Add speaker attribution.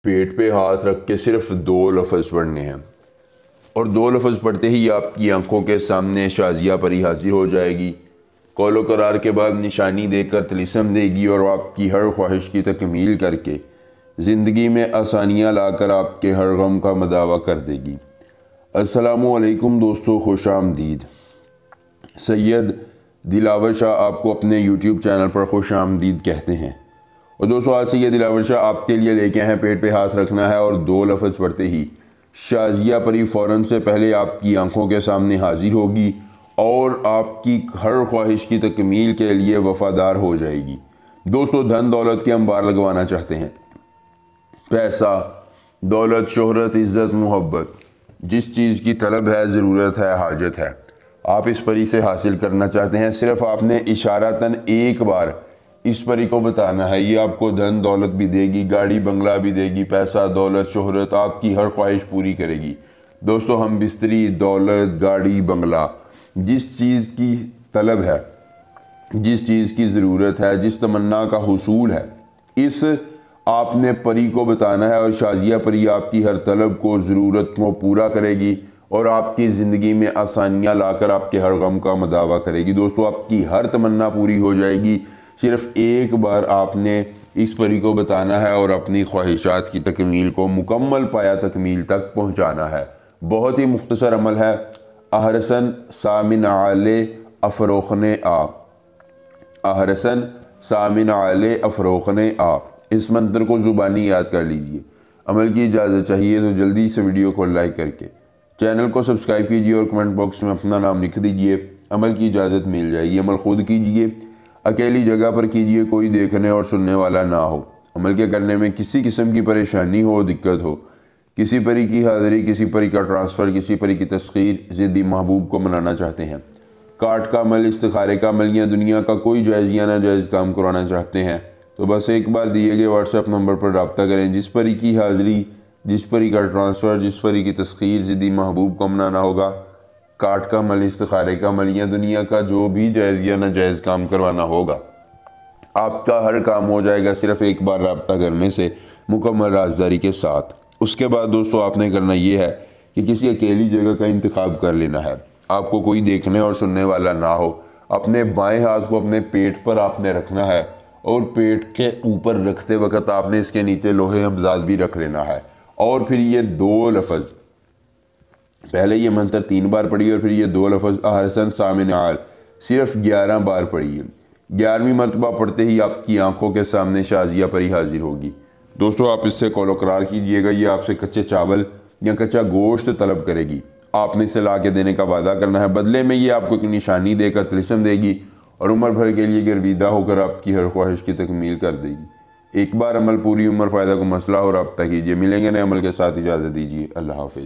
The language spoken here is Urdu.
Speaker 1: پیٹ پہ ہاتھ رکھ کے صرف 2 لفظ پڑھنے ہیں، اور 2 لفظ پڑھتے ہی آپ کی آنکھوں کے سامنے شازیہ پری حاضر ہو جائے گی، قول و قرار کے بعد نشانی دے کر طلسم دے گی اور آپ کی ہر خواہش کی تکمیل کر کے زندگی میں آسانیاں لا کر آپ کے ہر غم کا مداوع کر دے گی۔ السلام علیکم دوستو، خوش آمدید۔ سید دلاور شاہ آپ کو اپنے یوٹیوب چینل پر خوش آمدید کہتے ہیں۔ اور دوستو، آج سے یہ دلاور شاہ آپ کے لیے لے کے ہیں پیٹ پہ ہاتھ رکھنا ہے اور 2 لفظ پڑھتے ہی شازیہ پری فوراً سے پہلے آپ کی آنکھوں کے سامنے حاضر ہوگی اور آپ کی ہر خواہش کی تکمیل کے لیے وفادار ہو جائے گی۔ دوستو، دھن دولت کے انبار لگوانا چاہتے ہیں، پیسہ، دولت، شہرت، عزت، محبت، جس چیز کی طلب ہے، ضرورت ہے، حاجت ہے، آپ اس پری سے حاصل کرنا چاہتے ہیں، صرف آپ نے اشارتاً ایک بار اس پری کو بتانا ہے۔ یہ آپ کو دھن دولت بھی دے گی، گاڑی بنگلہ بھی دے گی، پیسہ، دولت، شہرت، آپ کی ہر خواہش پوری کرے گی۔ دوستو، ہم بستری، دولت، گاڑی، بنگلہ، جس چیز کی طلب ہے، جس چیز کی ضرورت ہے، جس تمنا کا حصول ہے، اس آپ نے پری کو بتانا ہے اور شازیہ پری آپ کی ہر طلب کو، ضرورت کو پورا کرے گی اور آپ کی زندگی میں آسانیاں لا کر آپ کے ہر غم کا مداوع کرے گی۔ دوستو، آپ کی ہر تمنا پوری ہو جائے گی، صرف ایک بار آپ نے اس پری کو بتانا ہے اور اپنی خواہشات کی تکمیل کو مکمل پایا تکمیل تک پہنچانا ہے۔ بہت ہی مختصر عمل ہے۔ اہرسن سامن عالے افروخنے آ، اہرسن سامن عالے افروخنے آ، اس منتر کو زبانی یاد کر لیجئے۔ عمل کی اجازت چاہیے تو جلدی سے ویڈیو کو لائک کر کے چینل کو سبسکرائب کیجئے اور کمنٹ باکس میں اپنا نام لکھ دیجئے۔ عمل کی اجازت مل جائے گی۔ عمل خود کیجئے، اکیلی جگہ پر کیجئے، کوئی دیکھنے اور سننے والا نہ ہو۔ عمل کے کرنے میں کسی قسم کی پریشانی ہو، دقت ہو، کسی پری کی حاضری، کسی پری کا ٹرانسفر، کسی پری کی تسخیر، ضدی محبوب کو منانا چاہتے ہیں، کاٹ کا عمل، استخارے کا عمل یا دنیا کا کوئی جائز یا ناجائز کام کرانا چاہتے ہیں تو بس ایک بار دیے گئے واٹس ایپ نمبر پر رابطہ کریں۔ جس پری کی حاضری، جس پری کا ٹرانسفر، جس پری کی تسخیر، ضدی محبوب کو منانا ہوگا، کاٹ کا عمل، استخارے کا عمل یا دنیا کا جو بھی جائز یا ناجائز کام کروانا ہوگا، آپ کا ہر کام ہو جائے گا صرف ایک بار رابطہ کرنے سے، مکمل رازداری کے ساتھ۔ اس کے بعد دوستو، آپ نے کرنا یہ ہے کہ کسی اکیلی جگہ کا انتخاب کر لینا ہے، آپ کو کوئی دیکھنے اور سننے والا نہ ہو۔ اپنے بائیں ہاتھ کو اپنے پیٹ پر آپ نے رکھنا ہے اور پیٹ کے اوپر رکھتے وقت آپ نے اس کے نیچے لوہے ابزاز بھی رکھ لینا ہے، اور پھر یہ 2 لفظ، پہلے یہ منتر 3 بار پڑھیے اور پھر یہ 2 لفظ اہرسن سامن عال صرف 11 بار پڑھیے۔ 11ویں مرتبہ پڑھتے ہی آپ کی آنکھوں کے سامنے شازیہ پری حاضر ہوگی۔ دوستو، آپ اس سے قول و قرار کیجئے گا، یہ آپ سے کچے چاول یا کچا گوشت طلب کرے گی، آپ نے اسے لا کے دینے کا وعدہ کرنا ہے، بدلے میں یہ آپ کو ایک نشانی دے کر طلسم دے گی اور عمر بھر کے لیے گرویدہ ہو کر آپ کی ہر خواہش کی تکمیل کر دے گی۔ ایک بار عمل، پوری عمر فائدہ کو مسئلہ اور رابطہ کیجئے۔ ملیں گے نئے عمل کے ساتھ، اجازت دیجئے، اللہ حافظ۔